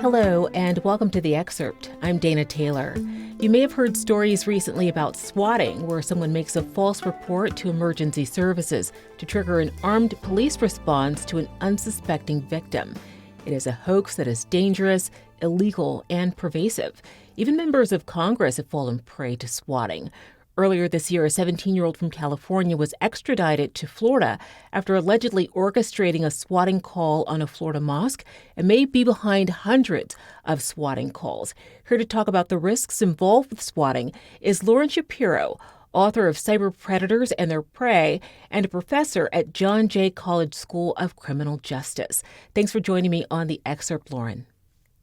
Hello, and welcome to The Excerpt. I'm Dana Taylor. You may have heard stories recently about swatting, where someone makes a false report to emergency services to trigger an armed police response to an unsuspecting victim. It is a hoax that is dangerous, illegal, and pervasive. Even members of Congress have fallen prey to swatting. Earlier this year, a 17-year-old from California was extradited to Florida after allegedly orchestrating a swatting call on a Florida mosque and may be behind hundreds of swatting calls. Here to talk about the risks involved with swatting is Lauren Shapiro, author of Cyberpredators and Their Prey and a professor at John Jay College School of Criminal Justice. Thanks for joining me on The Excerpt, Lauren.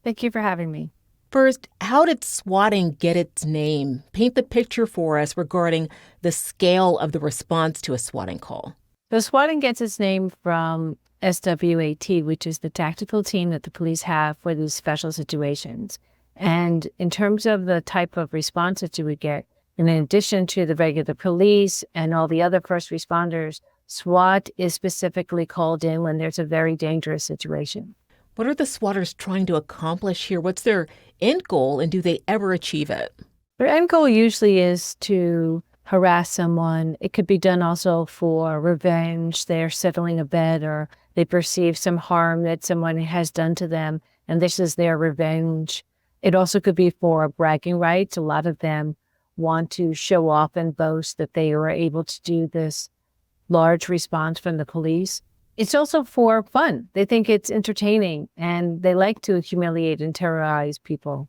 Thank you for having me. First, how did swatting get its name? Paint the picture for us regarding the scale of the response to a swatting call. So swatting gets its name from SWAT, which is the tactical team that the police have for these special situations. And in terms of the type of response that you would get, in addition to the regular police and all the other first responders, SWAT is specifically called in when there's a very dangerous situation. What are the swatters trying to accomplish here? What's their end goal, and do they ever achieve it? Their end goal usually is to harass someone. It could be done also for revenge. They're settling a bet or they perceive some harm that someone has done to them, and this is their revenge. It also could be for bragging rights. A lot of them want to show off and boast that they were able to do this large response from the police. It's also for fun. They think it's entertaining, and they like to humiliate and terrorize people.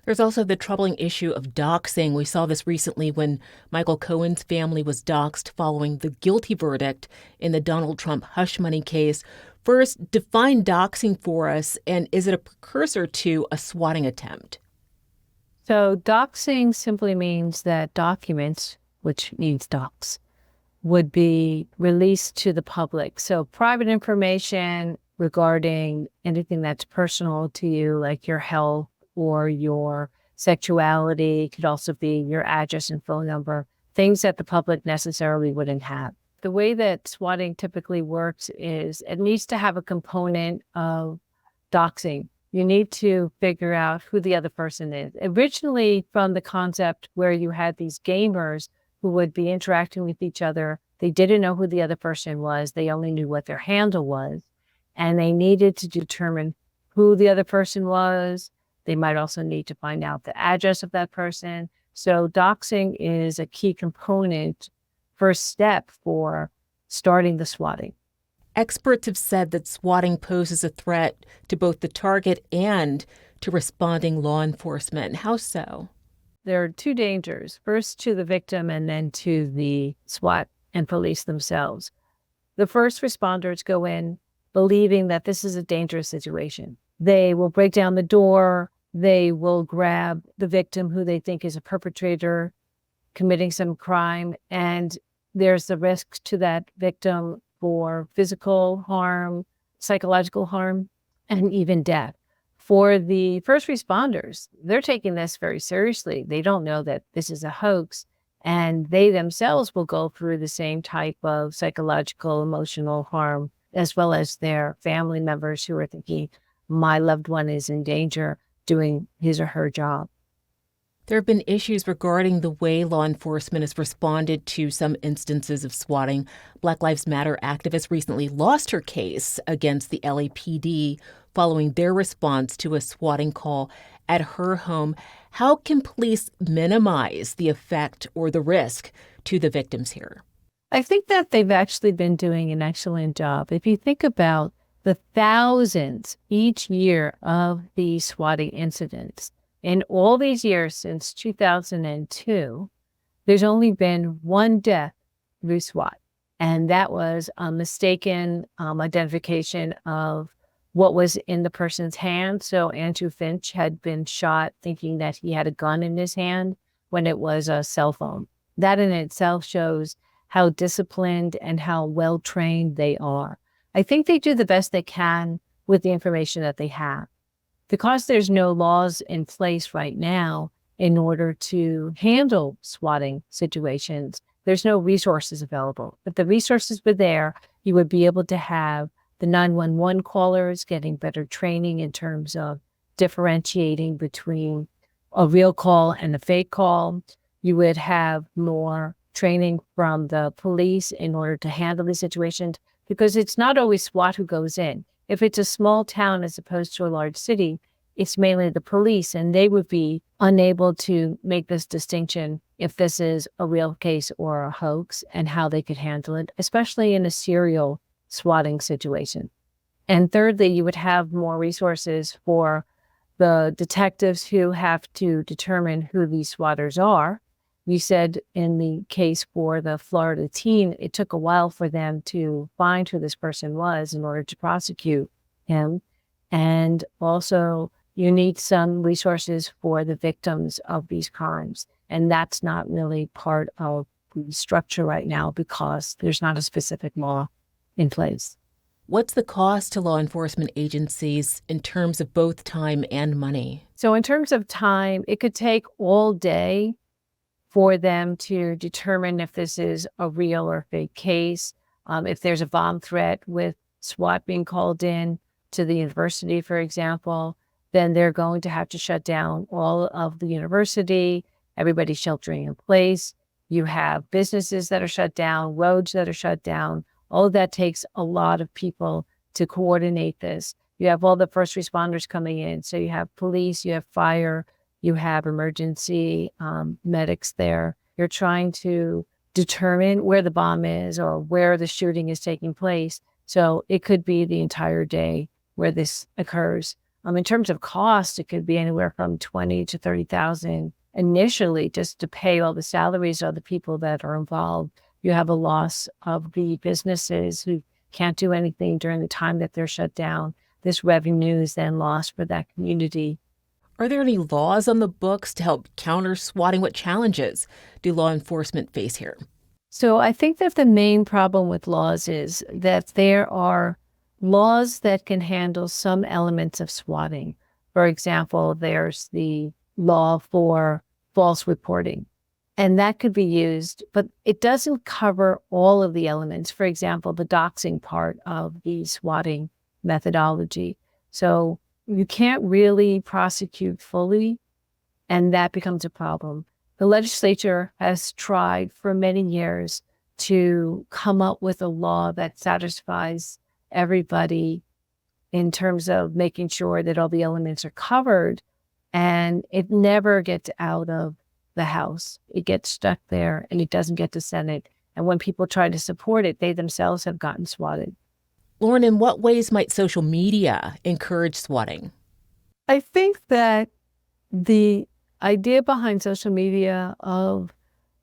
There's also the troubling issue of doxing. We saw this recently when Michael Cohen's family was doxed following the guilty verdict in the Donald Trump hush money case. First, define doxing for us, and is it a precursor to a swatting attempt? So doxing simply means that documents, which means dox, would be released to the public. So private information regarding anything that's personal to you, like your health or your sexuality, could also be your address and phone number, things that the public necessarily wouldn't have. The way that swatting typically works is it needs to have a component of doxing. You need to figure out who the other person is. Originally, from the concept where you had these gamers who would be interacting with each other. They didn't know who the other person was. They only knew what their handle was. And they needed to determine who the other person was. They might also need to find out the address of that person. So doxing is a key component, first step for starting the swatting. Experts have said that swatting poses a threat to both the target and to responding law enforcement. How so? There are two dangers, first to the victim and then to the SWAT and police themselves. The first responders go in believing that this is a dangerous situation. They will break down the door. They will grab the victim who they think is a perpetrator committing some crime. And there's the risk to that victim for physical harm, psychological harm, and even death. For the first responders, they're taking this very seriously. They don't know that this is a hoax, and they themselves will go through the same type of psychological, emotional harm, as well as their family members who are thinking, my loved one is in danger doing his or her job. There have been issues regarding the way law enforcement has responded to some instances of swatting. Black Lives Matter activist recently lost her case against the LAPD following their response to a swatting call at her home. How can police minimize the effect or the risk to the victims here? I think that they've actually been doing an excellent job. If you think about the thousands each year of these swatting incidents, in all these years since 2002, there's only been one death through SWAT, and that was a mistaken identification of what was in the person's hand. So Andrew Finch had been shot thinking that he had a gun in his hand when it was a cell phone. That in itself shows how disciplined and how well-trained they are. I think they do the best they can with the information that they have. Because there's no laws in place right now in order to handle swatting situations, there's no resources available. If the resources were there, you would be able to have the 911 callers getting better training in terms of differentiating between a real call and a fake call. You would have more training from the police in order to handle these situations, because it's not always SWAT who goes in. If it's a small town as opposed to a large city, it's mainly the police, and they would be unable to make this distinction if this is a real case or a hoax, and how they could handle it, especially in a serial swatting situation. And thirdly, you would have more resources for the detectives who have to determine who these swatters are. You said in the case for the Florida teen, it took a while for them to find who this person was in order to prosecute him. And also, you need some resources for the victims of these crimes. And that's not really part of the structure right now because there's not a specific law in place. What's the cost to law enforcement agencies in terms of both time and money? So in terms of time, it could take all day for them to determine if this is a real or fake case. If there's a bomb threat with SWAT being called in to the university, for example, then they're going to have to shut down all of the university, everybody sheltering in place. You have businesses that are shut down, roads that are shut down. All of that takes a lot of people to coordinate this. You have all the first responders coming in. So you have police, you have fire, you have emergency medics there. You're trying to determine where the bomb is or where the shooting is taking place. So it could be the entire day where this occurs. In terms of cost, it could be anywhere from $20,000 to $30,000 initially just to pay all the salaries of the people that are involved. You have a loss of the businesses who can't do anything during the time that they're shut down. This revenue is then lost for that community. Are there any laws on the books to help counter swatting? What challenges do law enforcement face here? So I think that the main problem with laws is that there are laws that can handle some elements of swatting. For example, there's the law for false reporting. And that could be used, but it doesn't cover all of the elements. For example, the doxing part of the swatting methodology. So you can't really prosecute fully, and that becomes a problem. The legislature has tried for many years to come up with a law that satisfies everybody in terms of making sure that all the elements are covered, and it never gets out of the House. It gets stuck there and it doesn't get to Senate. And when people try to support it, they themselves have gotten swatted. Lauren, in what ways might social media encourage swatting? I think that the idea behind social media of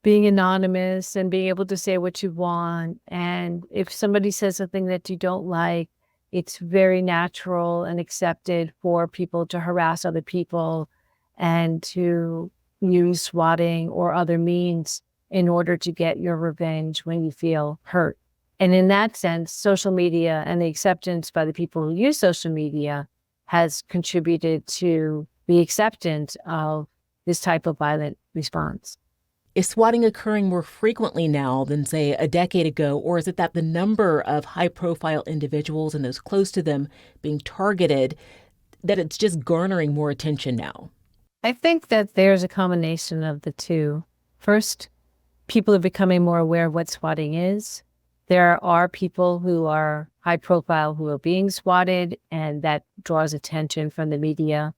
being anonymous and being able to say what you want, and if somebody says something that you don't like, it's very natural and accepted for people to harass other people and to use swatting or other means in order to get your revenge when you feel hurt. And in that sense, social media and the acceptance by the people who use social media has contributed to the acceptance of this type of violent response. Is swatting occurring more frequently now than, say, a decade ago, or is it that the number of high-profile individuals and those close to them being targeted, that it's just garnering more attention now? I think that there's a combination of the two. First, people are becoming more aware of what swatting is. There are people who are high profile who are being swatted, and that draws attention from the media.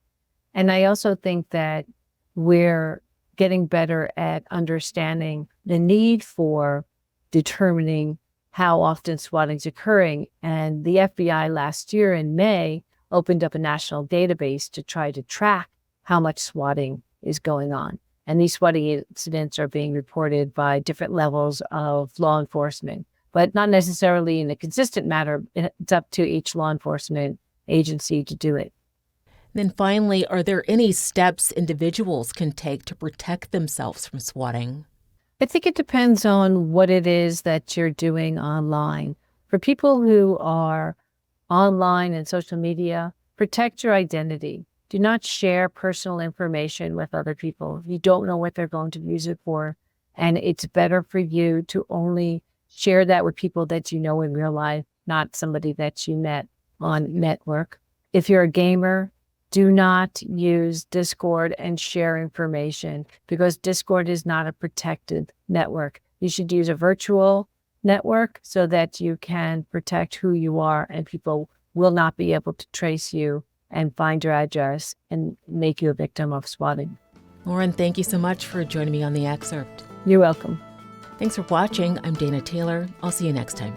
And I also think that we're getting better at understanding the need for determining how often swatting is occurring. And the FBI last year in May opened up a national database to try to track how much swatting is going on. And these swatting incidents are being reported by different levels of law enforcement, but not necessarily in a consistent manner. It's up to each law enforcement agency to do it. Then finally, are there any steps individuals can take to protect themselves from swatting? I think it depends on what it is that you're doing online. For people who are online and social media, protect your identity. Do not share personal information with other people. You don't know what they're going to use it for. And it's better for you to only share that with people that you know in real life, not somebody that you met on network. If you're a gamer, Do not use Discord and share information because Discord is not a protected network. You should use a virtual network so that you can protect who you are and people will not be able to trace you and find your address and make you a victim of swatting. Lauren, thank you so much for joining me on The Excerpt. You're welcome. Thanks for watching. I'm Dana Taylor. I'll see you next time.